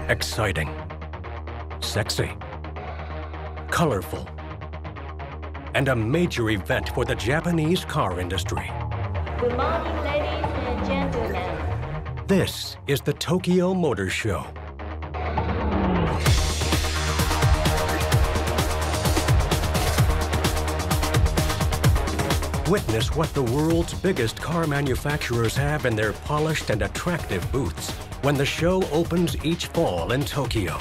Exciting, sexy, colorful, and a major event for the Japanese car industry. Good morning, ladies and gentlemen. This is the Tokyo Motor Show. Witness what the world's biggest car manufacturers have in their polished and attractive booths when the show opens each fall in Tokyo.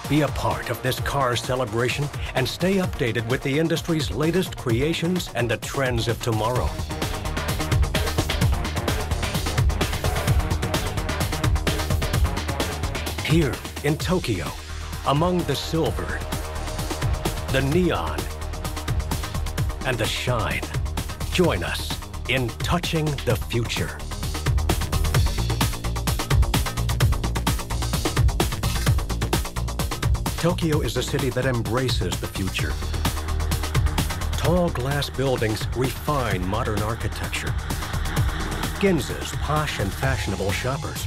Be a part of this car celebration and stay updated with the industry's latest creations and the trends of tomorrow. Here in Tokyo, among the silver, the neon, and the shine, join us in touching the future. Tokyo is a city that embraces the future. Tall glass buildings refine modern architecture. Ginza's posh and fashionable shoppers.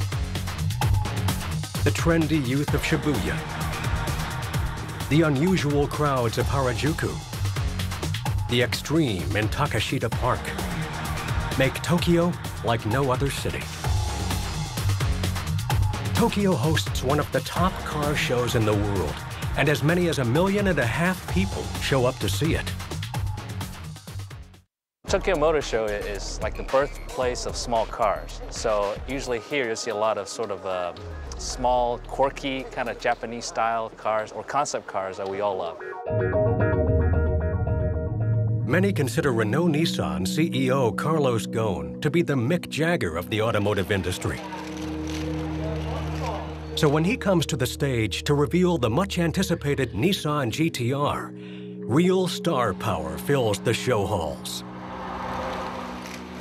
The trendy youth of Shibuya. The unusual crowds of Harajuku. The extreme in Takashita Park make Tokyo like no other city. Tokyo hosts one of the top car shows in the world, and as many as 1.5 million people show up to see it. Tokyo Motor Show is like the birthplace of small cars. So usually here you see a lot of sort of small, quirky, kind of Japanese-style cars or concept cars that we all love. Many consider Renault-Nissan CEO Carlos Ghosn to be the Mick Jagger of the automotive industry. So when he comes to the stage to reveal the much-anticipated Nissan GT-R, real star power fills the show halls.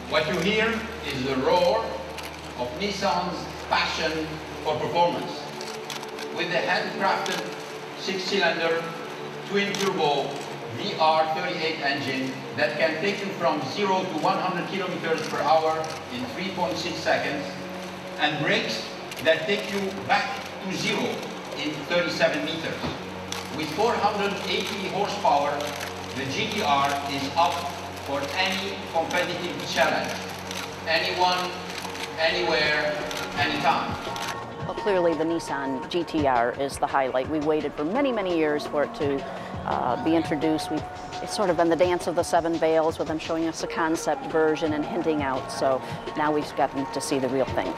What you hear is the roar of Nissan's passion for performance. With the handcrafted 6-cylinder twin-turbo VR38 engine that can take you from 0 to 100 kilometers per hour in 3.6 seconds, and brakes that take you back to 0 in 37 meters. With 480 horsepower, the GT-R is up for any competitive challenge. Anyone, anywhere, anytime. Well, clearly the Nissan GT-R is the highlight. We waited for many, many years for it to be introduced. It's sort of been the dance of the 7 veils with them showing us a concept version and hinting out. So now we've gotten to see the real thing.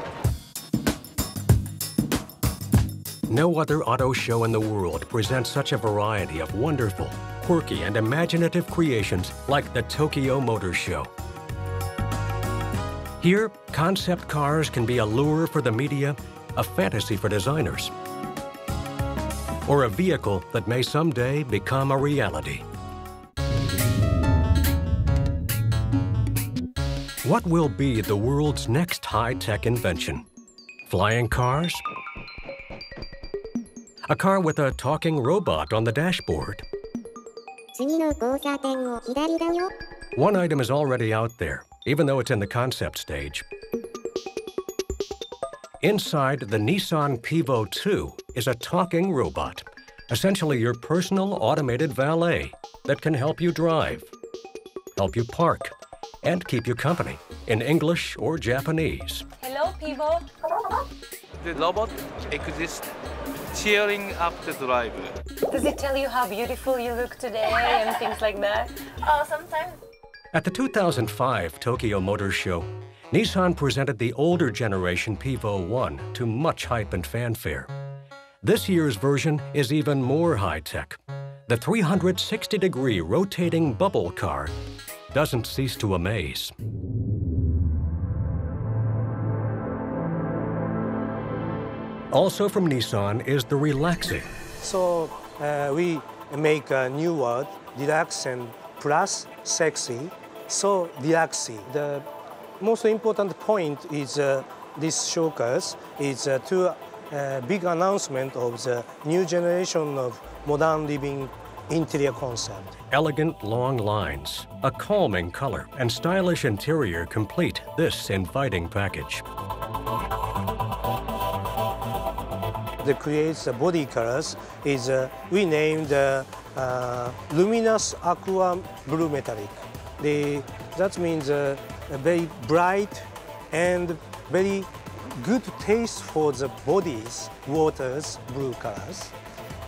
No other auto show in the world presents such a variety of wonderful, quirky, and imaginative creations like the Tokyo Motor Show. Here, concept cars can be a lure for the media, a fantasy for designers, or a vehicle that may someday become a reality. What will be the world's next high-tech invention? Flying cars? A car with a talking robot on the dashboard? One item is already out there, even though it's in the concept stage. Inside the Nissan Pivo 2 is a talking robot, essentially your personal automated valet that can help you drive, help you park, and keep you company in English or Japanese. Hello, Pivo. The robot exists cheering up the driver. Does it tell you how beautiful you look today and things like that? Oh, sometimes. At the 2005 Tokyo Motor Show, Nissan presented the older generation Pivo 1 to much hype and fanfare. This year's version is even more high-tech. The 360-degree rotating bubble car doesn't cease to amaze. Also from Nissan is the Relaxi. So we make a new word, relax and plus sexy. So Relaxi. The most important point is this showcase is to big announcement of the new generation of modern living interior concept. Elegant long lines, a calming color, and stylish interior complete this inviting package. that creates the body colors is we named luminous aqua blue metallic. That means a very bright and very good taste for the body's water's blue colors.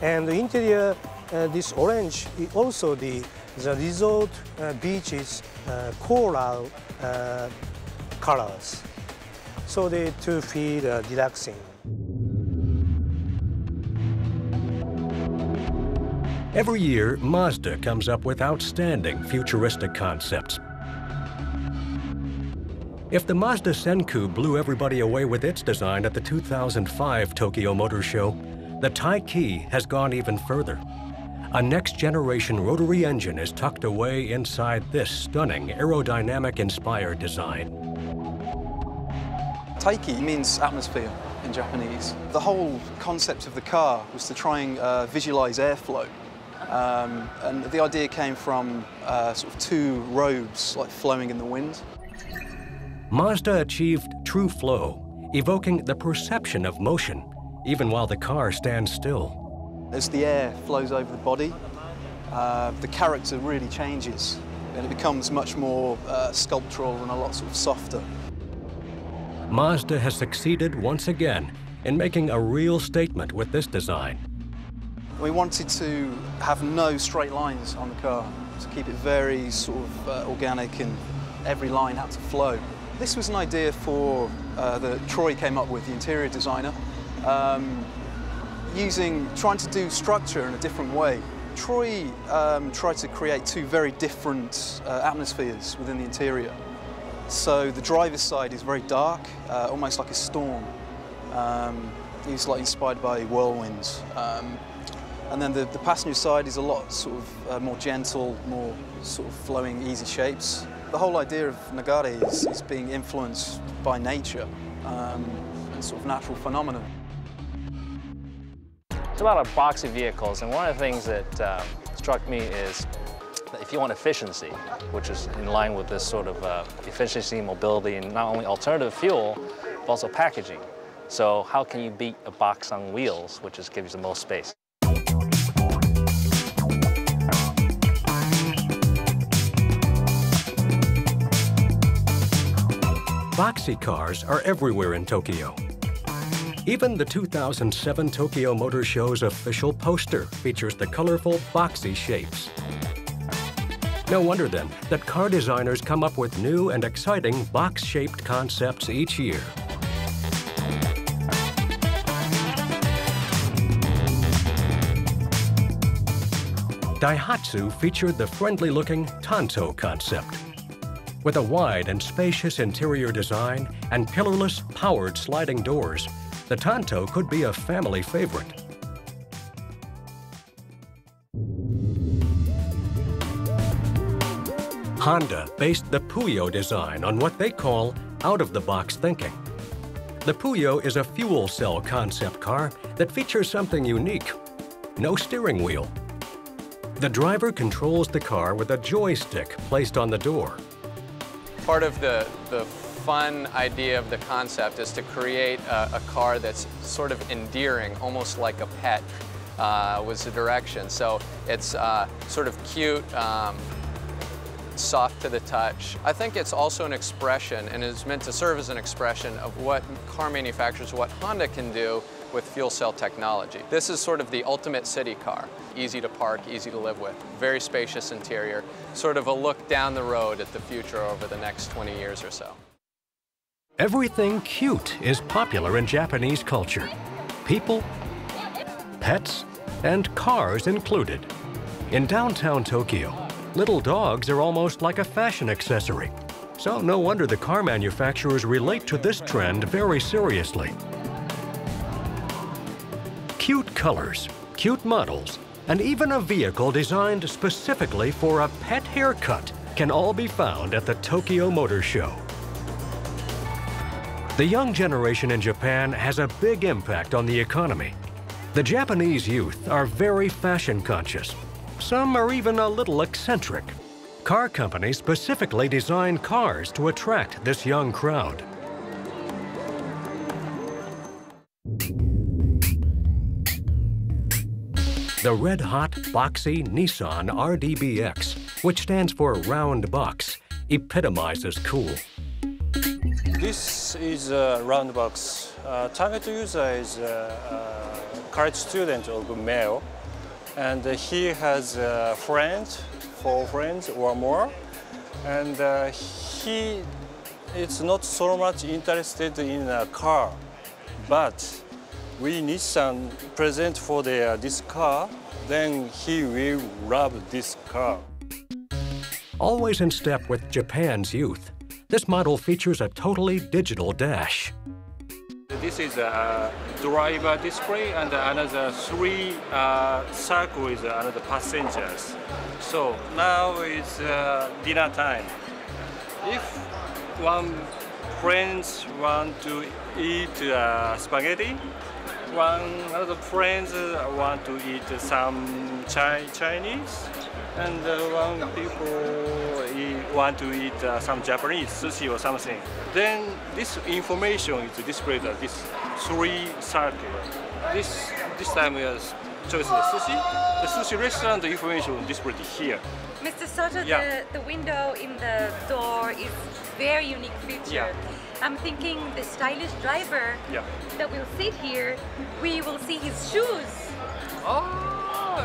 And the interior, this orange, also the resort beaches coral colors. So to feel relaxing. Every year, Mazda comes up with outstanding futuristic concepts. If the Mazda Senku blew everybody away with its design at the 2005 Tokyo Motor Show, the Taiki has gone even further. A next-generation rotary engine is tucked away inside this stunning aerodynamic-inspired design. Taiki means atmosphere in Japanese. The whole concept of the car was to try and visualize airflow. And the idea came from sort of two robes like flowing in the wind. Mazda achieved true flow, evoking the perception of motion, even while the car stands still. As the air flows over the body, the character really changes and it becomes much more sculptural and a lot sort of softer. Mazda has succeeded once again in making a real statement with this design. We wanted to have no straight lines on the car, to keep it very sort of organic and every line had to flow. This was an idea for that Troy came up with, the interior designer, trying to do structure in a different way. Troy tried to create two very different atmospheres within the interior. So the driver's side is very dark, almost like a storm. He's like inspired by whirlwinds. And then the passenger side is a lot sort of more gentle, more sort of flowing, easy shapes. The whole idea of Nagare is being influenced by nature and sort of natural phenomena. It's about our boxy vehicles, and one of the things that struck me is that if you want efficiency, which is in line with this sort of efficiency, mobility, and not only alternative fuel, but also packaging. So how can you beat a box on wheels, which just gives you the most space? Boxy cars are everywhere in Tokyo. Even the 2007 Tokyo Motor Show's official poster features the colorful boxy shapes. No wonder then that car designers come up with new and exciting box-shaped concepts each year. Daihatsu featured the friendly-looking Tanto concept. With a wide and spacious interior design and pillarless, powered sliding doors, the Tanto could be a family favorite. Honda based the Puyo design on what they call out-of-the-box thinking. The Puyo is a fuel cell concept car that features something unique: no steering wheel. The driver controls the car with a joystick placed on the door. Part of the fun idea of the concept is to create a car that's sort of endearing, almost like a pet, was the direction. So it's sort of cute, soft to the touch. I think it's also an expression, and is meant to serve as an expression of what car manufacturers, what Honda can do with fuel cell technology. This is sort of the ultimate city car. Easy to park, easy to live with, very spacious interior, sort of a look down the road at the future over the next 20 years or so. Everything cute is popular in Japanese culture. People, pets, and cars included. In downtown Tokyo, little dogs are almost like a fashion accessory. So no wonder the car manufacturers relate to this trend very seriously. Cute colors, cute models, and even a vehicle designed specifically for a pet haircut can all be found at the Tokyo Motor Show. The young generation in Japan has a big impact on the economy. The Japanese youth are very fashion conscious. Some are even a little eccentric. Car companies specifically design cars to attract this young crowd. The red-hot, boxy Nissan RDBX, which stands for round box, epitomizes cool. This is a round box. Target user is a college student of male, and he has friends, 4 friends or more, and he is not so much interested in a car, but we Nissan present for this car, then he will love this car. Always in step with Japan's youth, this model features a totally digital dash. This is a driver display and another 3 circle with another passengers. So now is dinner time. If one friends want to eat spaghetti, other friends want to eat some Chinese, and one people want to eat some Japanese sushi or something. Then this information is displayed at this 3 circle. This time we have choice the sushi. The sushi restaurant information is displayed here. Mr. Soto, Yeah. the window in the door is very unique feature. Yeah. I'm thinking the stylish driver Yeah. that will sit here, we will see his shoes. Oh!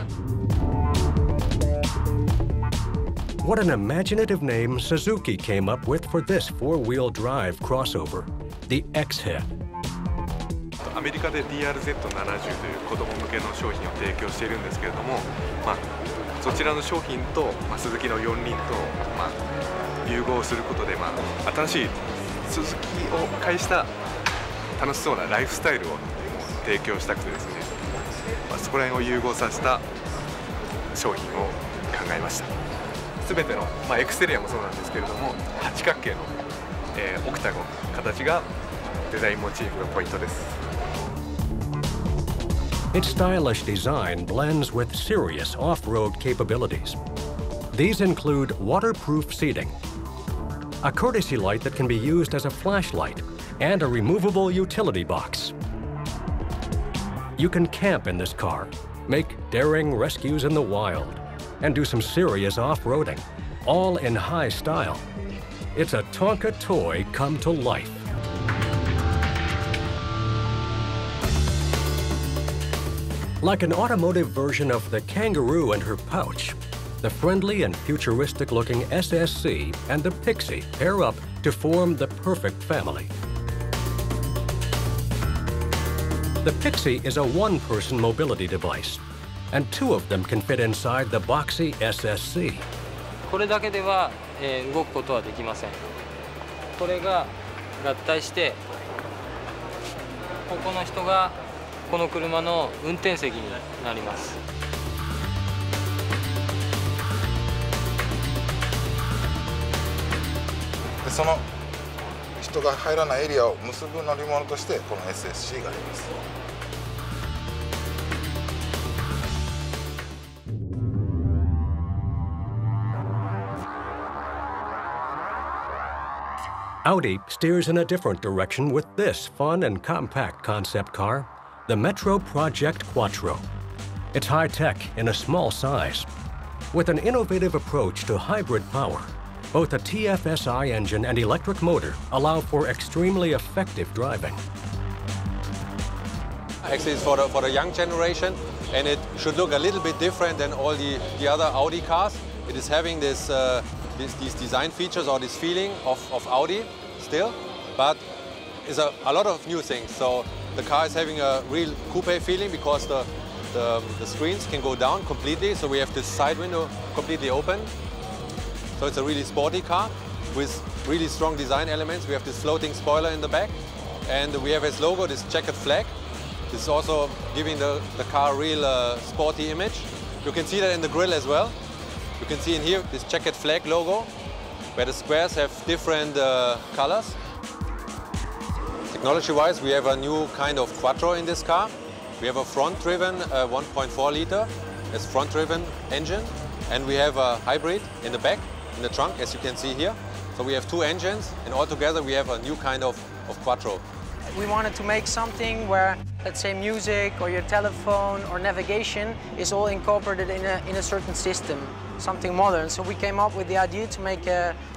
What an imaginative name Suzuki came up with for this 4-wheel drive crossover, the X-Head. アメリカで DRZ70 という子供向けの商品を提供しているんですけれども、そちらの商品と、スズキの4輪と、融合することで、新しいスズキを介した楽しそうなライフスタイルを提供したくてですね、そこら辺を融合させた商品を考えました。すべての、エクステリアもそうなんですけれども、八角形の、オクタゴン形がデザインモチーフのポイントです。 Its stylish design blends with serious off-road capabilities. These include waterproof seating, a courtesy light that can be used as a flashlight, and a removable utility box. You can camp in this car, make daring rescues in the wild, and do some serious off-roading, all in high style. It's a Tonka toy come to life. Like an automotive version of the kangaroo and her pouch, the friendly and futuristic-looking SSC and the Pixie pair up to form the perfect family. The Pixie is a one-person mobility device, and 2 of them can fit inside the boxy SSC. これだけでは、動くことはできません。これが合体して、ここの人がこの車の運転席になります。でその人が入らないエリアを結ぶ乗り物としてこの SSC があります。 Audi steers in a different direction with this fun and compact concept car, the Metro Project Quattro. It's high-tech in a small size. With an innovative approach to hybrid power, both a TFSI engine and electric motor allow for extremely effective driving. Actually, it's for the young generation, and it should look a little bit different than all the other Audi cars. It is having this these design features or this feeling of Audi still, but it's a lot of new things. So the car is having a real coupe feeling because the screens can go down completely. So we have this side window completely open. So it's a really sporty car with really strong design elements. We have this floating spoiler in the back, and we have as logo this checkered flag. This is also giving the car a real sporty image. You can see that in the grille as well. You can see in here this checkered flag logo, where the squares have different colors. Technology-wise, we have a new kind of Quattro in this car. We have a front-driven 1.4 liter, as front-driven engine, and we have a hybrid in the back, in the trunk, as you can see here. So we have 2 engines, and altogether we have a new kind of Quattro. We wanted to make something where, let's say, music or your telephone or navigation is all incorporated in a certain system, something modern. So we came up with the idea to make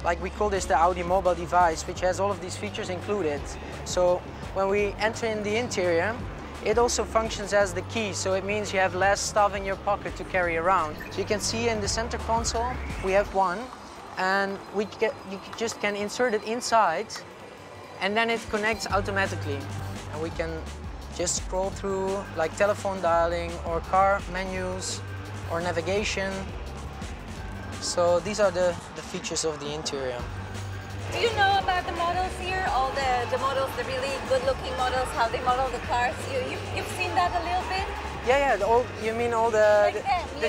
like we call this the Audi mobile device, which has all of these features included. So when we enter in the interior, it also functions as the key, so it means you have less stuff in your pocket to carry around. So you can see in the center console, we have one, and you just can insert it inside, and then it connects automatically. And we can just scroll through like telephone dialing or car menus or navigation. So these are the features of the interior. Do you know about the models here? All the models, the really good-looking models, how they model the cars? You've seen that a little bit? Yeah. You mean all the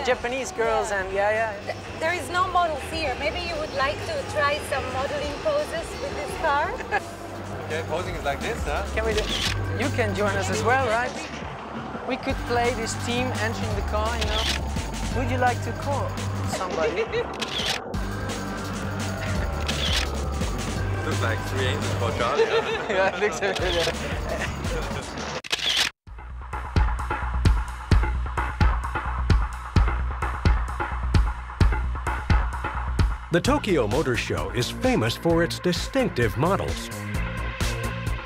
Japanese girls and yeah. There is no models here. Maybe you would like to try some modeling poses with this car? Okay, posing is like this, huh? Can we do? You can join us as well, right? We could play this team entering the car, you know. Would you like to call somebody? Looks like 3 angels for Charlie. Huh? Yeah, I think so. The Tokyo Motor Show is famous for its distinctive models.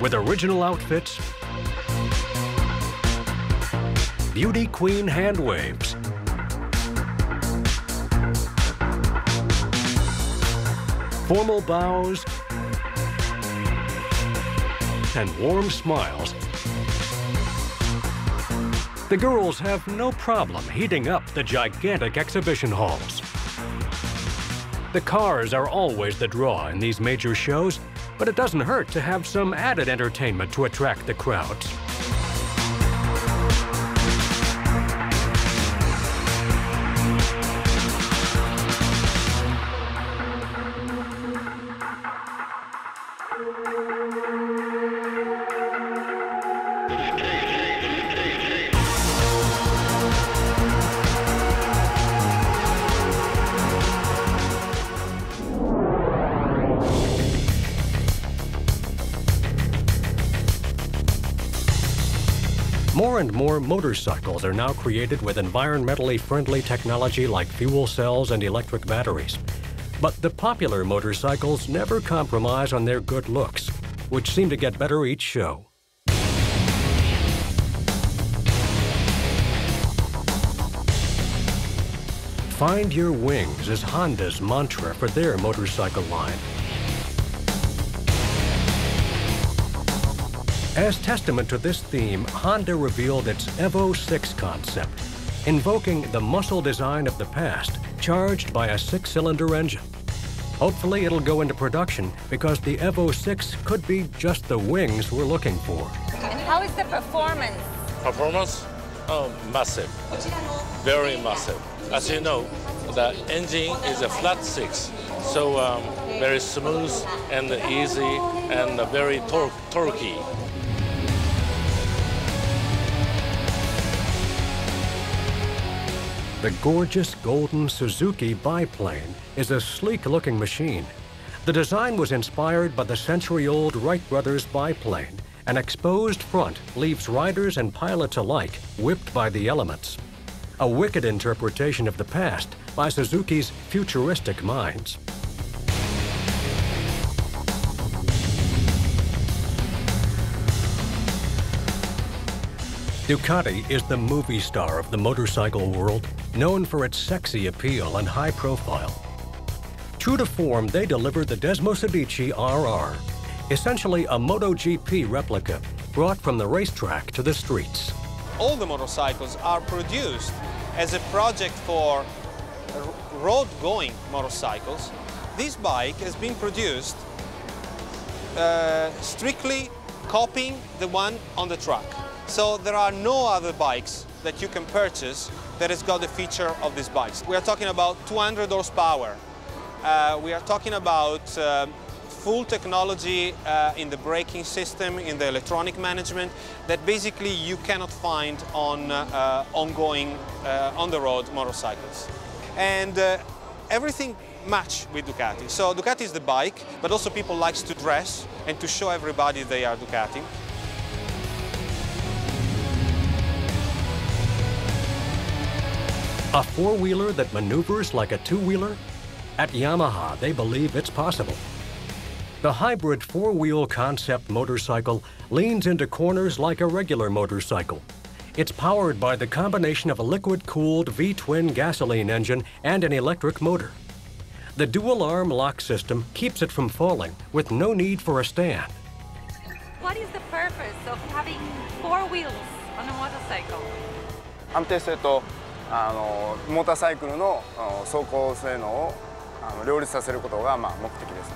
With original outfits, beauty queen hand waves, formal bows, and warm smiles. The girls have no problem heating up the gigantic exhibition halls. The cars are always the draw in these major shows, but it doesn't hurt to have some added entertainment to attract the crowds. More and more motorcycles are now created with environmentally friendly technology like fuel cells and electric batteries. But the popular motorcycles never compromise on their good looks, which seem to get better each show. Find your wings is Honda's mantra for their motorcycle line. As testament to this theme, Honda revealed its Evo 6 concept, invoking the muscle design of the past, charged by a 6-cylinder engine. Hopefully it'll go into production because the Evo 6 could be just the wings we're looking for. And how is the performance? Performance? Massive. Very massive. As you know, the engine is a flat 6, so very smooth and easy and very torquey. The gorgeous golden Suzuki biplane is a sleek-looking machine. The design was inspired by the century-old Wright brothers biplane. An exposed front leaves riders and pilots alike whipped by the elements. A wicked interpretation of the past by Suzuki's futuristic minds. Ducati is the movie star of the motorcycle world, known for its sexy appeal and high profile. True to form, they delivered the Desmo Sedici RR, essentially a MotoGP replica brought from the racetrack to the streets. All the motorcycles are produced as a project for road-going motorcycles. This bike has been produced strictly copying the one on the track. So there are no other bikes that you can purchase that has got the feature of these bikes. We are talking about 200 horsepower. We are talking about full technology in the braking system, in the electronic management, that basically you cannot find on ongoing on-the-road motorcycles. And everything match with Ducati. So Ducati is the bike, but also people like to dress and to show everybody they are Ducati. A four-wheeler that maneuvers like a two-wheeler? At Yamaha, they believe it's possible. The hybrid four-wheel concept motorcycle leans into corners like a regular motorcycle. It's powered by the combination of a liquid-cooled V-twin gasoline engine and an electric motor. The dual-arm lock system keeps it from falling with no need for a stand. What is the purpose of having four wheels on a motorcycle? 安定性とモーターサイクルの走行性能を両立させることが目的です。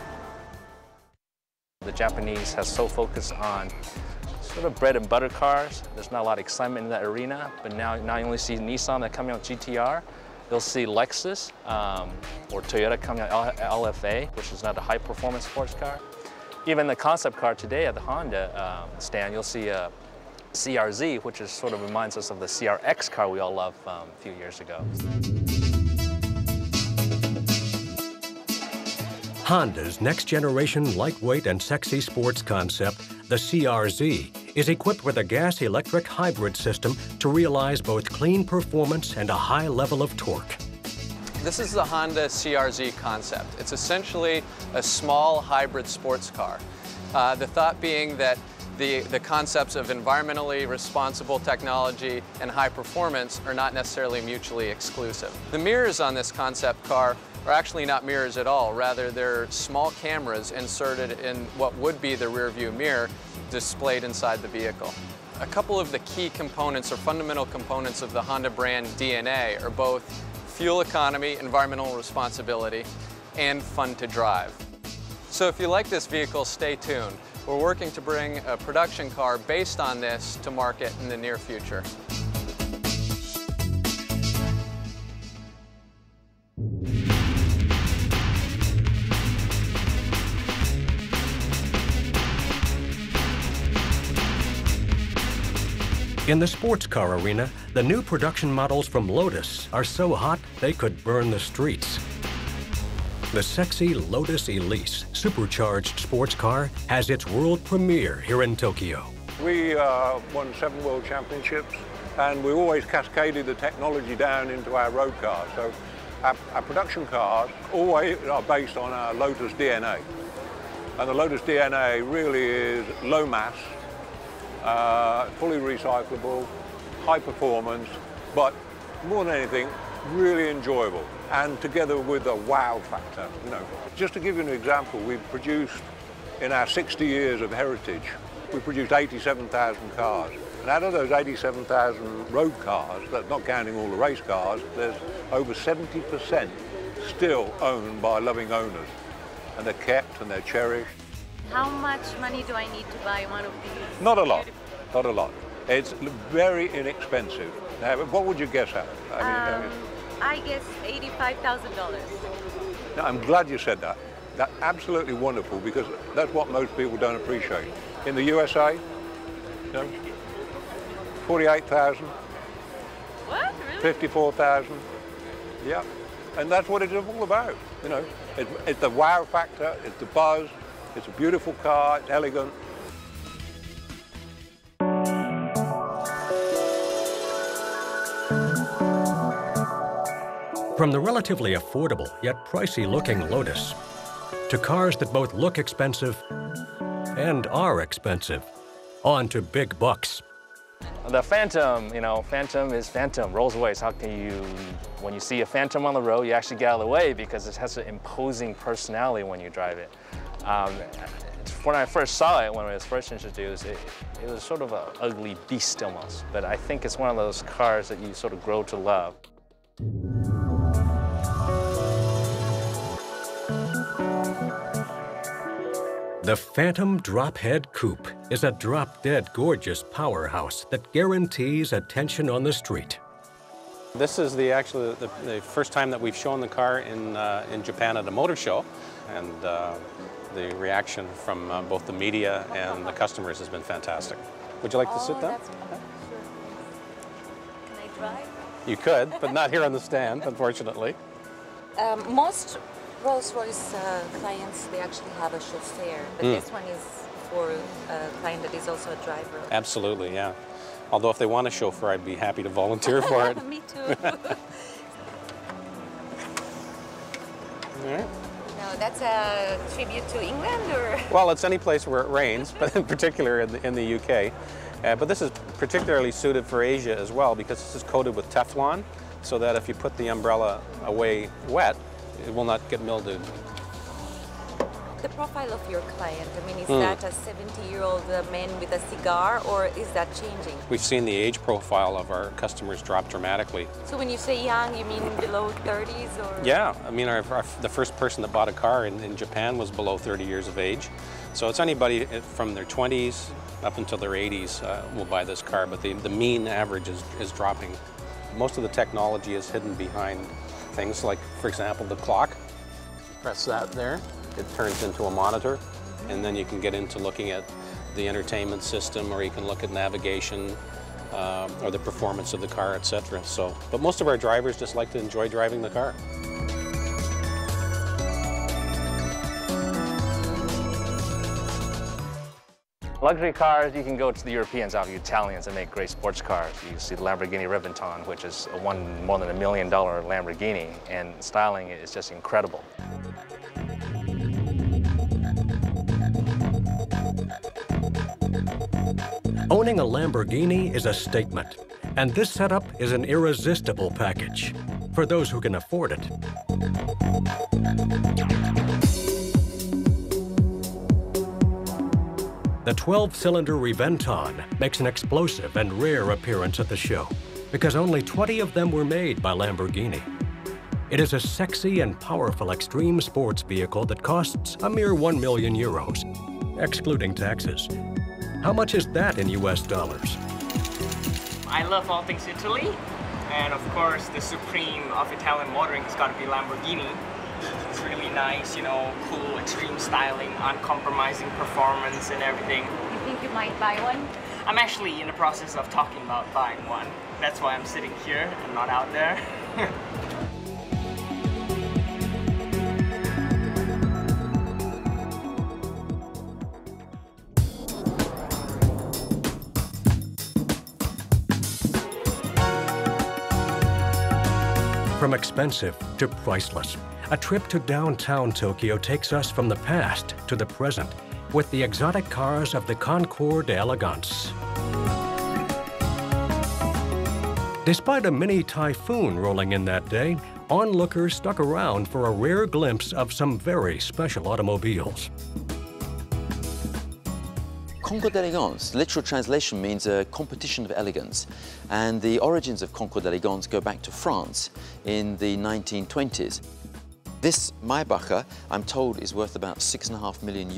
The Japanese has so focused on sort of bread and butter cars. There's not a lot of excitement in that arena, but now you only see Nissan that coming out GTR. You'll see Lexus or Toyota coming out LFA, which is not a high-performance sports car. Even the concept car today at the Honda stand, you'll see a CRZ, which is sort of reminds us of the CRX car we all loved a few years ago. Honda's next-generation lightweight and sexy sports concept, the CRZ, is equipped with a gas-electric hybrid system to realize both clean performance and a high level of torque. This is the Honda CRZ concept. It's essentially a small hybrid sports car. The thought being that the concepts of environmentally responsible technology and high performance are not necessarily mutually exclusive. The mirrors on this concept car are actually not mirrors at all. Rather, they're small cameras inserted in what would be the rear view mirror displayed inside the vehicle. A couple of the key components or fundamental components of the Honda brand DNA are both fuel economy, environmental responsibility, and fun to drive. So if you like this vehicle, stay tuned. We're working to bring a production car based on this to market in the near future. In the sports car arena, the new production models from Lotus are so hot they could burn the streets. The sexy Lotus Elise supercharged sports car has its world premiere here in Tokyo. We won 7 world championships, and we always cascaded the technology down into our road cars. So our production cars always are based on our Lotus DNA. And the Lotus DNA really is low mass, fully recyclable, high performance, but more than anything, really enjoyable. And together with a wow factor, you know. Just to give you an example, we've produced, in our 60 years of heritage, we produced 87,000 cars. And out of those 87,000 road cars, that's not counting all the race cars, there's over 70% still owned by loving owners. And they're kept and they're cherished. How much money do I need to buy one of these? Not a lot, not a lot. It's very inexpensive. Now, what would you guess at? I guess $85,000. Now, I'm glad you said that. That's absolutely wonderful, because that's what most people don't appreciate. In the USA, you know, 48,000. What? Really? 54,000. Yeah, and that's what it's all about. You know, it's the wow factor, it's the buzz, it's a beautiful car, it's elegant. From the relatively affordable yet pricey-looking Lotus to cars that both look expensive and are expensive, on to big bucks. The Phantom, you know, Phantom is Phantom. Rolls-Royce, how can you, when you see a Phantom on the road, you actually get out of the way because it has an imposing personality when you drive it. When I first saw it, when it was first introduced, it was sort of an ugly beast almost. But I think it's one of those cars that you sort of grow to love. The Phantom Drophead Coupe is a drop-dead gorgeous powerhouse that guarantees attention on the street. This is actually the first time that we've shown the car in Japan at a motor show, and the reaction from both the media and the customers has been fantastic. Would you like to sit down? Sure. Can I drive? You could, but not here on the stand, unfortunately. Most Rolls-Royce clients, they actually have a chauffeur, but this one is for a client that is also a driver. Absolutely, yeah. Although if they want a chauffeur, I'd be happy to volunteer for it. Me too. All right. Now, that's a tribute to England, or? Well, it's any place where it rains, but in particular in the UK. But this is particularly suited for Asia as well because this is coated with Teflon, so that if you put the umbrella away wet, it will not get mildewed. The profile of your client, I mean, is that a 70-year-old man with a cigar, or is that changing? We've seen the age profile of our customers drop dramatically. So when you say young, you mean below 30s, or? Yeah, I mean, the first person that bought a car in Japan was below 30 years of age. So it's anybody from their 20s up until their 80s will buy this car, but the mean average is dropping. Most of the technology is hidden behind things like, for example, the clock. Press that there. It turns into a monitor, and then you can get into looking at the entertainment system, or you can look at navigation, or the performance of the car, etc. So, but most of our drivers just like to enjoy driving the car. Luxury cars, you can go to the Europeans, out of the Italians, and make great sports cars. You see the Lamborghini Reventon, which is more than $1 million Lamborghini, and styling is just incredible. Owning a Lamborghini is a statement, and this setup is an irresistible package for those who can afford it. The 12-cylinder Reventon makes an explosive and rare appearance at the show because only 20 of them were made by Lamborghini. It is a sexy and powerful extreme sports vehicle that costs a mere €1 million, excluding taxes. How much is that in US dollars? I love all things Italy, and of course the supreme of Italian motoring has got to be Lamborghini. It's really nice, you know, cool, extreme styling, uncompromising performance and everything. You think you might buy one? I'm actually in the process of talking about buying one. That's why I'm sitting here and not out there. From expensive to priceless, a trip to downtown Tokyo takes us from the past to the present with the exotic cars of the Concours d'Elegance. Despite a mini typhoon rolling in that day, onlookers stuck around for a rare glimpse of some very special automobiles. Concours d'Elegance, literal translation means a competition of elegance, and the origins of Concours d'Elegance go back to France in the 1920s. This Maybach, I'm told, is worth about €6.5 million.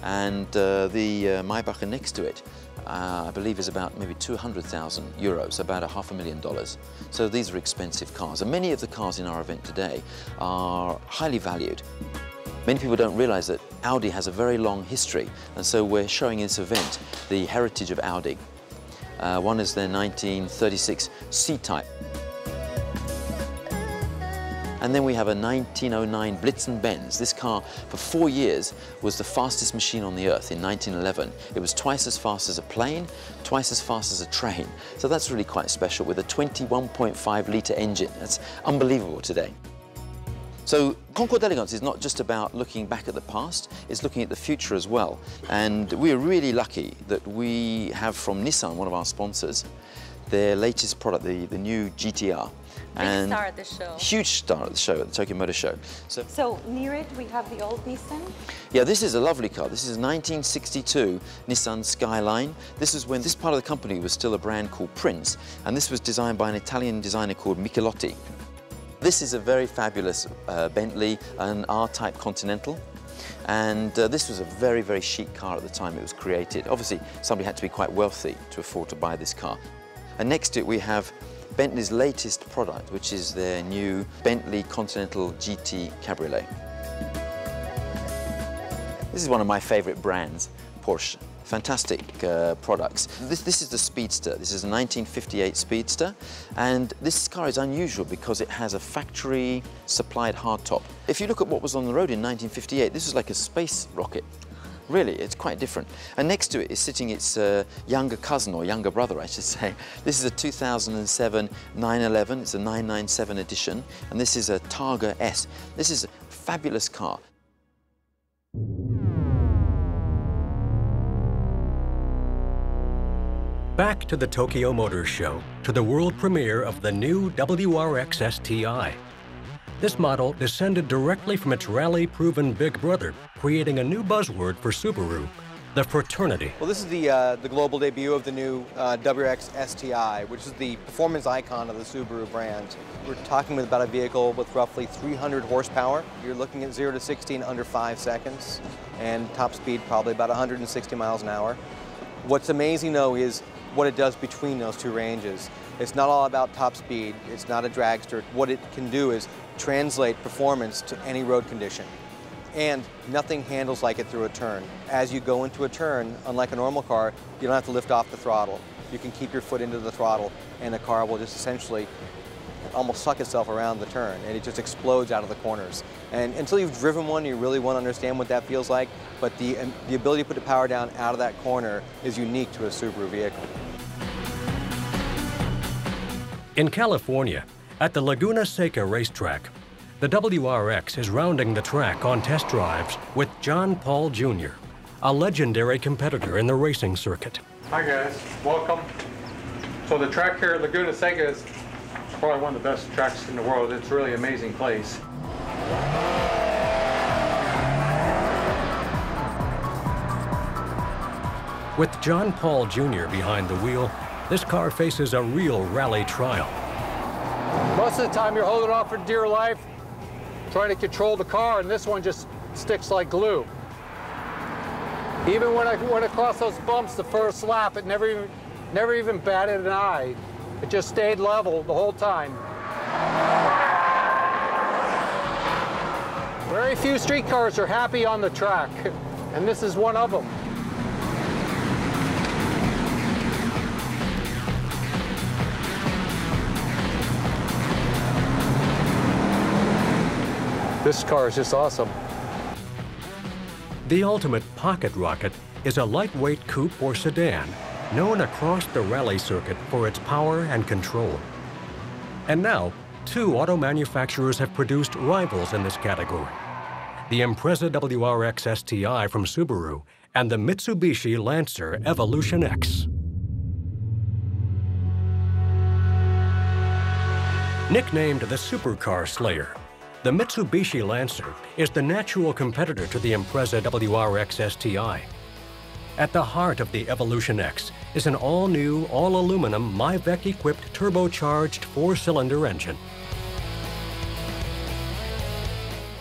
And the Maybach next to it, I believe, is about maybe €200,000, about $500,000. So these are expensive cars, and many of the cars in our event today are highly valued. Many people don't realize that Audi has a very long history, and so we're showing in this event the heritage of Audi. One is their 1936 C-Type. And then we have a 1909 Blitzen-Benz. This car, for 4 years, was the fastest machine on the earth in 1911. It was twice as fast as a plane, twice as fast as a train. So that's really quite special, with a 21.5-litre engine. That's unbelievable today. So Concours d'Elegance is not just about looking back at the past, it's looking at the future as well. And we are really lucky that we have from Nissan, one of our sponsors, their latest product, the new GTR. Big star at the show. Huge star at the show, at the Tokyo Motor Show. So near it we have the old Nissan? Yeah, this is a lovely car. This is a 1962 Nissan Skyline. This is when this part of the company was still a brand called Prince, and this was designed by an Italian designer called Michelotti. This is a very fabulous Bentley, an R-Type Continental. And this was a very, very chic car at the time it was created. Obviously, somebody had to be quite wealthy to afford to buy this car. And next to it, we have Bentley's latest product, which is their new Bentley Continental GT Cabriolet. This is one of my favorite brands, Porsche. Fantastic products. This is the Speedster. This is a 1958 Speedster, and this car is unusual because it has a factory-supplied hardtop. If you look at what was on the road in 1958, this was like a space rocket. Really, it's quite different. And next to it is sitting its younger cousin, or younger brother, I should say. This is a 2007 911, it's a 997 edition, and this is a Targa S. This is a fabulous car. Back to the Tokyo Motor Show, to the world premiere of the new WRX STI. This model descended directly from its rally-proven big brother, creating a new buzzword for Subaru, the fraternity. Well, this is the global debut of the new WRX STI, which is the performance icon of the Subaru brand. We're talking about a vehicle with roughly 300 horsepower. You're looking at 0 to 60 in under 5 seconds, and top speed probably about 160 miles an hour. What's amazing, though, is what it does between those two ranges. It's not all about top speed. It's not a dragster. What it can do is translate performance to any road condition. And nothing handles like it through a turn. As you go into a turn, unlike a normal car, you don't have to lift off the throttle. You can keep your foot into the throttle, and the car will just essentially almost suck itself around the turn, and it just explodes out of the corners. And until you've driven one, you really won't understand what that feels like, but the ability to put the power down out of that corner is unique to a Subaru vehicle. In California, at the Laguna Seca racetrack, the WRX is rounding the track on test drives with John Paul Jr., a legendary competitor in the racing circuit. Hi guys, welcome. So the track here at Laguna Seca is probably one of the best tracks in the world. It's a really amazing place. With John Paul Jr. behind the wheel, this car faces a real rally trial. Most of the time you're holding off for dear life, trying to control the car, and this one just sticks like glue. Even when I went across those bumps the first lap, it never even batted an eye. It just stayed level the whole time. Very few street cars are happy on the track, and this is one of them. This car is just awesome. The ultimate pocket rocket is a lightweight coupe or sedan known across the rally circuit for its power and control. And now, 2 auto manufacturers have produced rivals in this category: the Impreza WRX STI from Subaru and the Mitsubishi Lancer Evolution X. Nicknamed the Supercar Slayer, the Mitsubishi Lancer is the natural competitor to the Impreza WRX STI. At the heart of the Evolution X is an all-new, all-aluminum Myvec-equipped turbocharged 4-cylinder engine.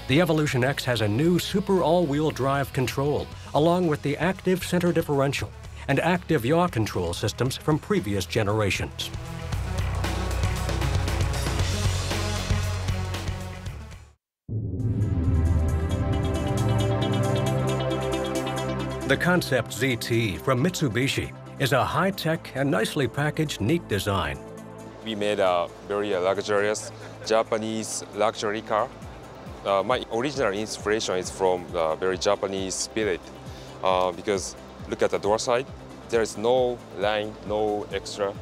The Evolution X has a new super all-wheel drive control, along with the active center differential and active yaw control systems from previous generations. The Concept ZT from Mitsubishi is a high-tech and nicely packaged neat design. We made a very luxurious Japanese luxury car. My original inspiration is from the very Japanese spirit because look at the door side. There is no line, no extra,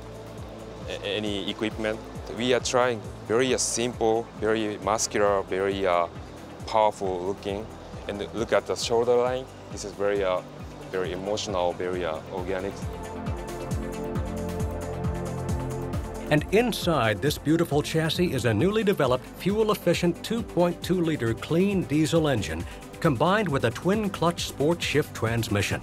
any equipment. We are trying very simple, very muscular, very powerful looking. And look at the shoulder line. This is very emotional, very organic. And inside this beautiful chassis is a newly developed fuel-efficient 2.2-liter clean diesel engine combined with a twin-clutch sport shift transmission.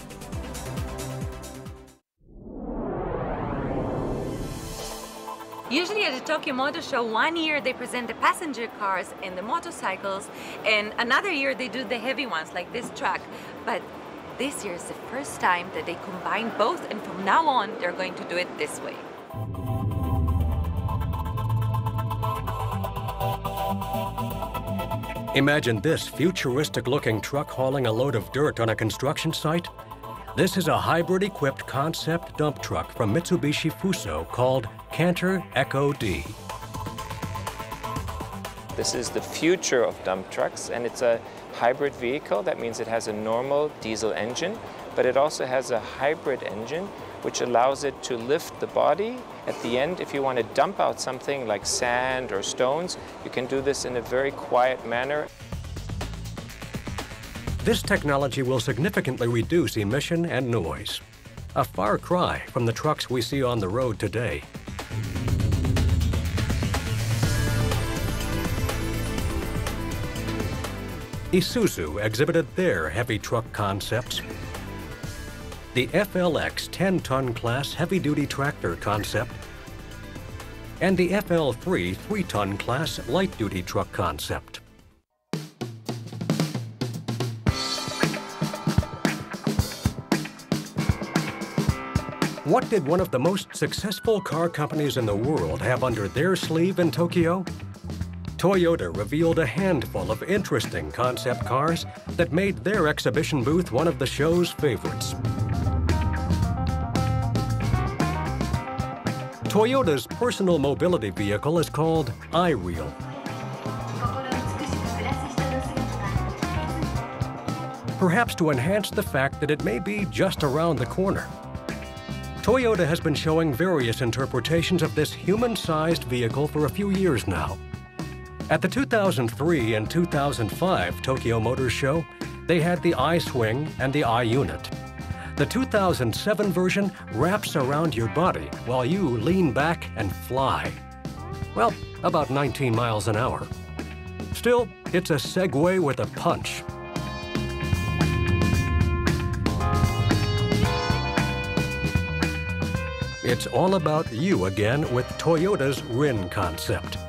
Usually at the Tokyo Motor Show, one year they present the passenger cars and the motorcycles, and another year they do the heavy ones like this truck. But this year is the first time that they combine both, and from now on they're going to do it this way. Imagine this futuristic-looking truck hauling a load of dirt on a construction site. This is a hybrid-equipped concept dump truck from Mitsubishi Fuso called Canter Echo D. This is the future of dump trucks, and it's a hybrid vehicle. That means it has a normal diesel engine, but it also has a hybrid engine, which allows it to lift the body. At the end, if you want to dump out something like sand or stones, you can do this in a very quiet manner. This technology will significantly reduce emission and noise. A far cry from the trucks we see on the road today. Isuzu exhibited their heavy truck concepts. The FLX 10-ton class heavy-duty tractor concept, and the FL3 3-ton class light-duty truck concept. What did one of the most successful car companies in the world have under their sleeve in Tokyo? Toyota revealed a handful of interesting concept cars that made their exhibition booth one of the show's favorites. Toyota's personal mobility vehicle is called iReal. Perhaps to enhance the fact that it may be just around the corner. Toyota has been showing various interpretations of this human-sized vehicle for a few years now. At the 2003 and 2005 Tokyo Motor Show, they had the iSwing and the iUnit. The 2007 version wraps around your body while you lean back and fly. Well, about 19 miles an hour. Still, it's a Segway with a punch. It's all about you again with Toyota's Rin concept.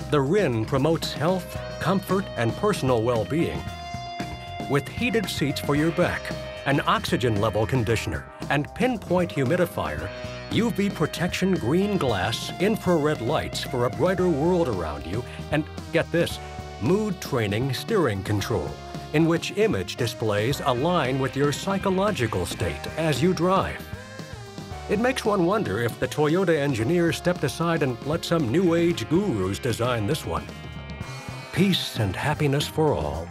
The Rin promotes health, comfort, and personal well-being. With heated seats for your back, an oxygen level conditioner, and pinpoint humidifier, UV protection green glass, infrared lights for a brighter world around you, and get this, mood training steering control, in which image displays align with your psychological state as you drive. It makes one wonder if the Toyota engineers stepped aside and let some new age gurus design this one. Peace and happiness for all.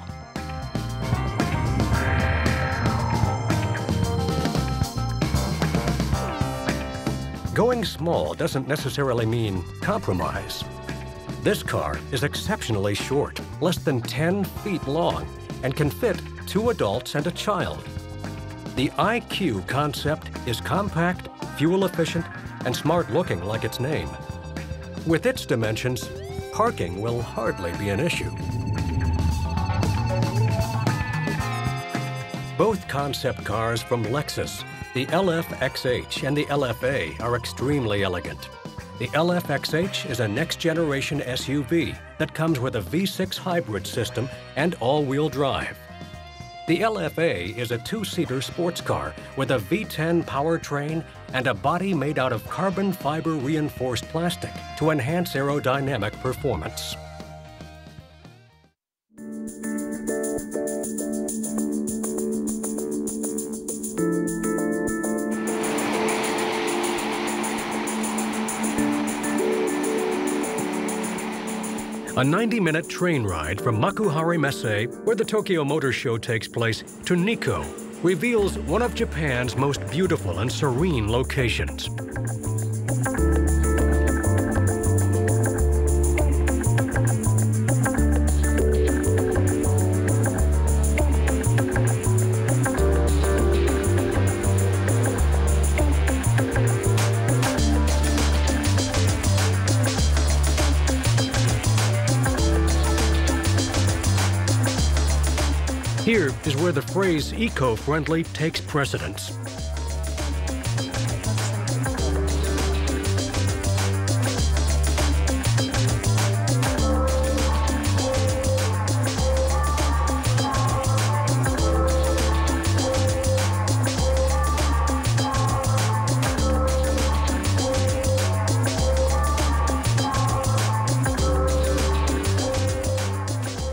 Going small doesn't necessarily mean compromise. This car is exceptionally short, less than 10 feet long, and can fit 2 adults and a child. The iQ concept is compact, fuel-efficient, and smart-looking like its name. With its dimensions, parking will hardly be an issue. Both concept cars from Lexus, the LF-XH and the LF-A, are extremely elegant. The LF-XH is a next-generation SUV that comes with a V6 hybrid system and all-wheel drive. The LF-A is a 2-seater sports car with a V10 powertrain and a body made out of carbon fiber reinforced plastic to enhance aerodynamic performance. A 90-minute train ride from Makuhari Messe, where the Tokyo Motor Show takes place, to Nikko reveals one of Japan's most beautiful and serene locations. Here is where the phrase eco-friendly takes precedence.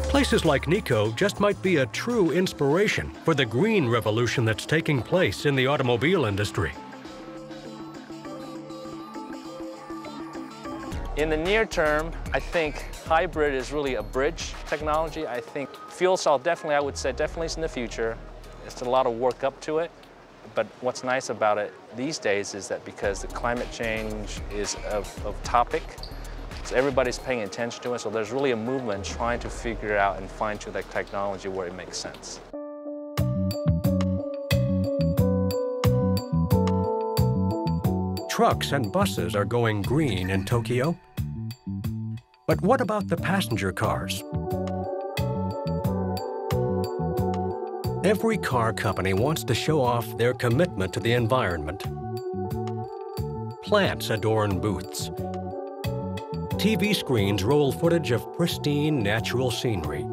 Places like Nikko just might be a true inspiration for the green revolution that's taking place in the automobile industry. In the near term, I think hybrid is really a bridge technology. I think fuel cell definitely, I would say, definitely is in the future. It's a lot of work up to it. But what's nice about it these days is that because the climate change is of topic, so everybody's paying attention to it, so there's really a movement trying to figure out and fine-tune that technology where it makes sense. Trucks and buses are going green in Tokyo. But what about the passenger cars? Every car company wants to show off their commitment to the environment. Plants adorn booths. TV screens roll footage of pristine natural scenery.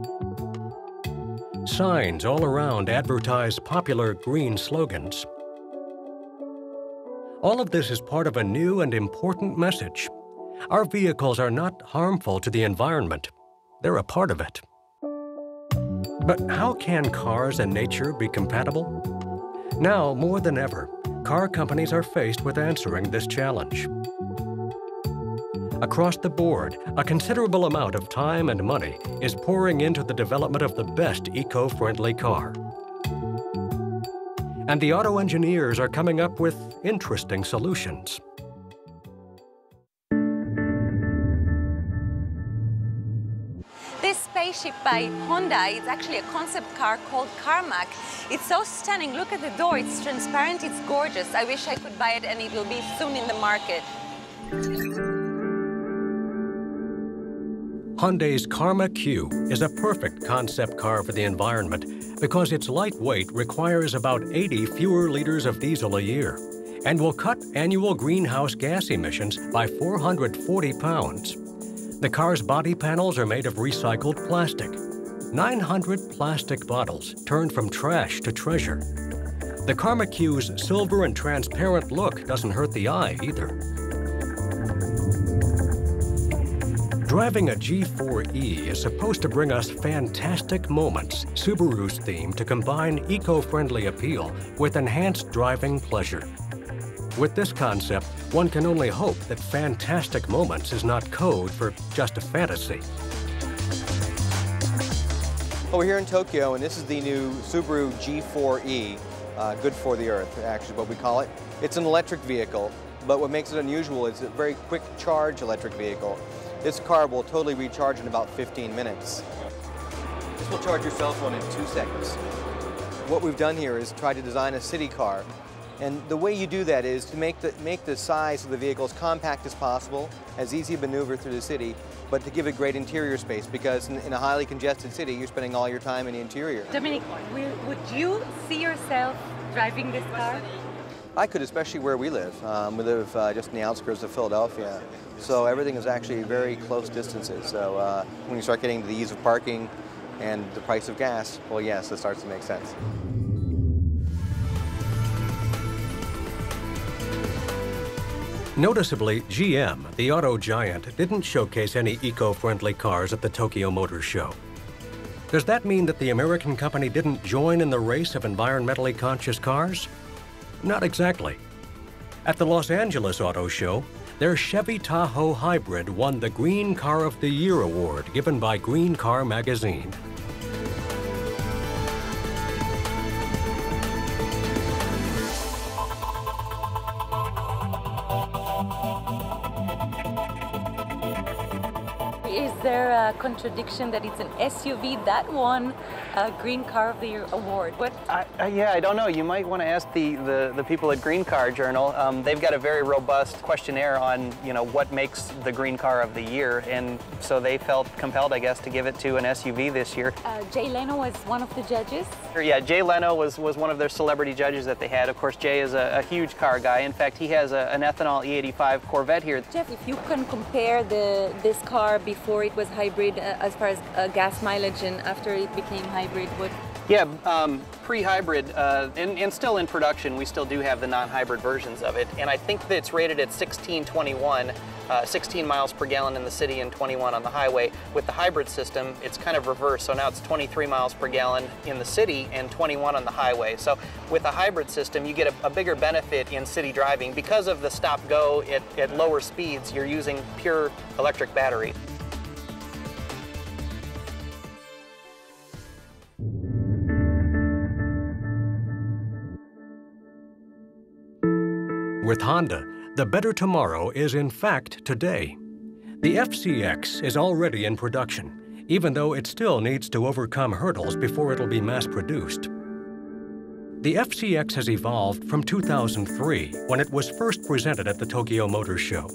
Signs all around advertise popular green slogans. All of this is part of a new and important message. Our vehicles are not harmful to the environment. They're a part of it. But how can cars and nature be compatible? Now, more than ever, car companies are faced with answering this challenge. Across the board, a considerable amount of time and money is pouring into the development of the best eco-friendly car. And the auto engineers are coming up with interesting solutions. This spaceship by Honda, it's actually a concept car called Carmack. It's so stunning. Look at the door. It's transparent. It's gorgeous. I wish I could buy it, and it will be soon in the market. Hyundai's Karma Q is a perfect concept car for the environment because its lightweight requires about 80 fewer liters of diesel a year and will cut annual greenhouse gas emissions by 440 pounds. The car's body panels are made of recycled plastic. 900 plastic bottles turned from trash to treasure. The Karma Q's silver and transparent look doesn't hurt the eye either. Driving a G4E is supposed to bring us fantastic moments, Subaru's theme to combine eco-friendly appeal with enhanced driving pleasure. With this concept, one can only hope that fantastic moments is not code for just a fantasy. Well, we're here in Tokyo, and this is the new Subaru G4E, good for the earth, actually what we call it. It's an electric vehicle, but what makes it unusual is a very quick charge electric vehicle. This car will totally recharge in about 15 minutes. This will charge your cell phone in 2 seconds. What we've done here is try to design a city car. And the way you do that is to make the size of the vehicle as compact as possible, as easy to maneuver through the city, but to give it great interior space, because in a highly congested city, you're spending all your time in the interior. Dominic, would you see yourself driving this car? I could, especially where we live. We live just in the outskirts of Philadelphia, so everything is actually very close distances. So when you start getting to the ease of parking and the price of gas, well, yes, it starts to make sense. Noticeably, GM, the auto giant, didn't showcase any eco-friendly cars at the Tokyo Motor Show. Does that mean that the American company didn't join in the race of environmentally conscious cars? Not exactly. At the Los Angeles Auto Show, their Chevy Tahoe Hybrid won the Green Car of the Year award given by Green Car magazine. Is there a contradiction that it's an SUV that won a Green Car of the Year award? What? Yeah, I don't know. You might want to ask the people at Green Car Journal. They've got a very robust questionnaire on, what makes the Green Car of the Year, and so they felt compelled, I guess, to give it to an SUV this year. Jay Leno was one of the judges? Yeah, Jay Leno was one of their celebrity judges that they had. Of course, Jay is a huge car guy. In fact, he has an ethanol E85 Corvette here. Jeff, if you can compare this car before it was hybrid as far as gas mileage and after it became hybrid, what? Yeah, pre-hybrid and still in production, we still do have the non-hybrid versions of it. And I think that it's rated at 1621, 16 miles per gallon in the city and 21 on the highway. With the hybrid system, it's kind of reversed. So now it's 23 miles per gallon in the city and 21 on the highway. So with a hybrid system, you get a bigger benefit in city driving. Because of the stop-go at lower speeds, you're using pure electric battery. With Honda, the better tomorrow is in fact today. The FCX is already in production, even though it still needs to overcome hurdles before it'll be mass-produced. The FCX has evolved from 2003, when it was first presented at the Tokyo Motor Show.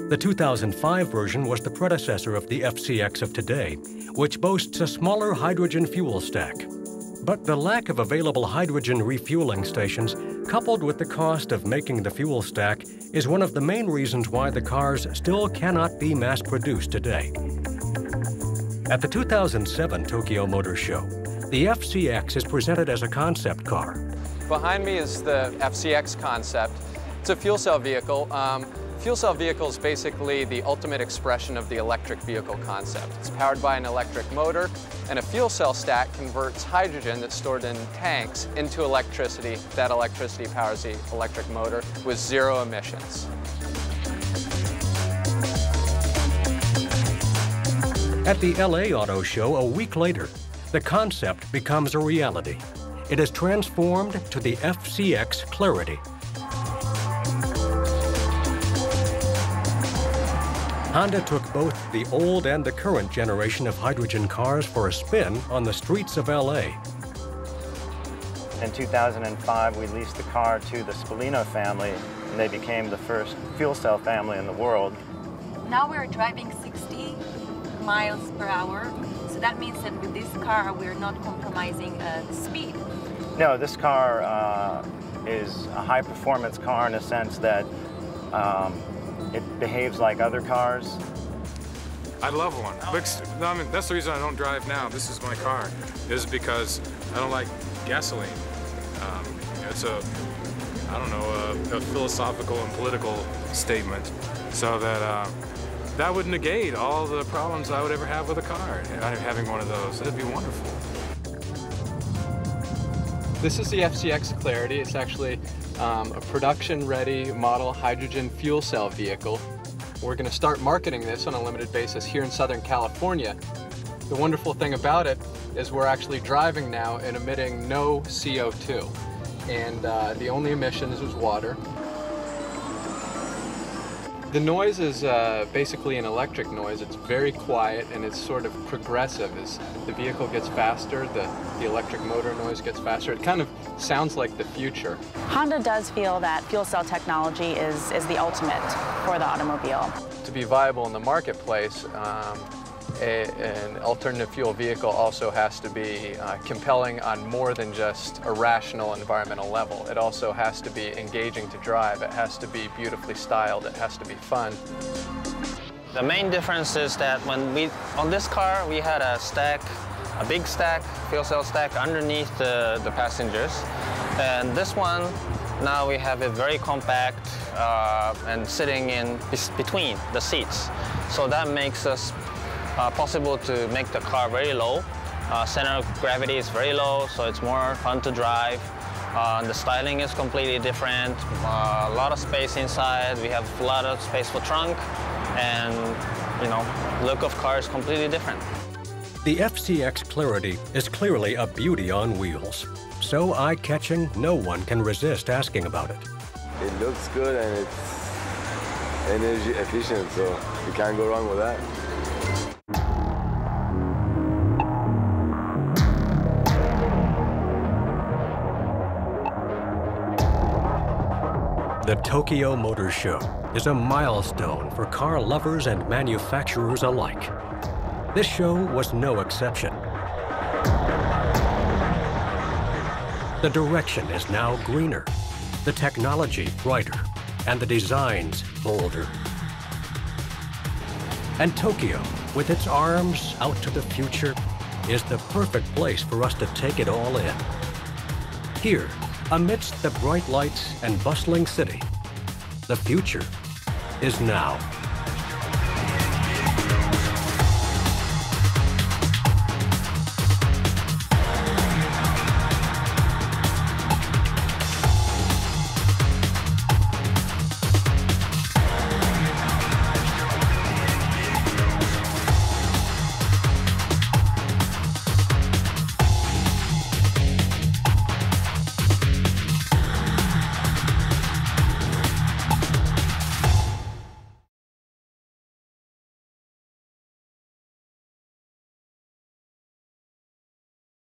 The 2005 version was the predecessor of the FCX of today, which boasts a smaller hydrogen fuel stack. But the lack of available hydrogen refueling stations, coupled with the cost of making the fuel stack, is one of the main reasons why the cars still cannot be mass-produced today. At the 2007 Tokyo Motor Show, the FCX is presented as a concept car. Behind me is the FCX concept. It's a fuel cell vehicle. Fuel cell vehicle is basically the ultimate expression of the electric vehicle concept. It's powered by an electric motor, and a fuel cell stack converts hydrogen that's stored in tanks into electricity. That electricity powers the electric motor with zero emissions. At the LA Auto Show a week later, the concept becomes a reality. It is transformed to the FCX Clarity. Honda took both the old and the current generation of hydrogen cars for a spin on the streets of LA. In 2005, we leased the car to the Spallino family, and they became the first fuel cell family in the world. Now we're driving 60 miles per hour, so that means that with this car, we're not compromising the speed. No, this car is a high-performance car in a sense that it behaves like other cars. I love one. I mean, that's the reason I don't drive now. This is my car, is because I don't like gasoline. It's a philosophical and political statement, so that that would negate all the problems I would ever have with a car. Having one of those, that'd be wonderful. This is the FCX Clarity. It's actually a production-ready model hydrogen fuel cell vehicle. We're going to start marketing this on a limited basis here in Southern California. The wonderful thing about it is we're actually driving now and emitting no CO2. And the only emissions is water. The noise is basically an electric noise. It's very quiet and it's sort of progressive. As the vehicle gets faster, the electric motor noise gets faster. It kind of sounds like the future. Honda does feel that fuel cell technology is the ultimate for the automobile. To be viable in the marketplace, an alternative fuel vehicle also has to be compelling on more than just a rational environmental level. It also has to be engaging to drive. It has to be beautifully styled. It has to be fun. The main difference is that on this car, we had a big stack, fuel cell stack underneath the passengers. And this one, now we have it very compact and sitting in between the seats. So that makes us possible to make the car very low. Center of gravity is very low, so it's more fun to drive. The styling is completely different. A lot of space inside. We have a lot of space for trunk, and look of car is completely different. The FCX Clarity is clearly a beauty on wheels. So eye-catching, no one can resist asking about it. It looks good and it's energy efficient, so you can't go wrong with that. The Tokyo Motor Show is a milestone for car lovers and manufacturers alike. This show was no exception. The direction is now greener, the technology brighter, and the designs bolder. And Tokyo, with its arms out to the future, is the perfect place for us to take it all in. Here, amidst the bright lights and bustling city, the future is now.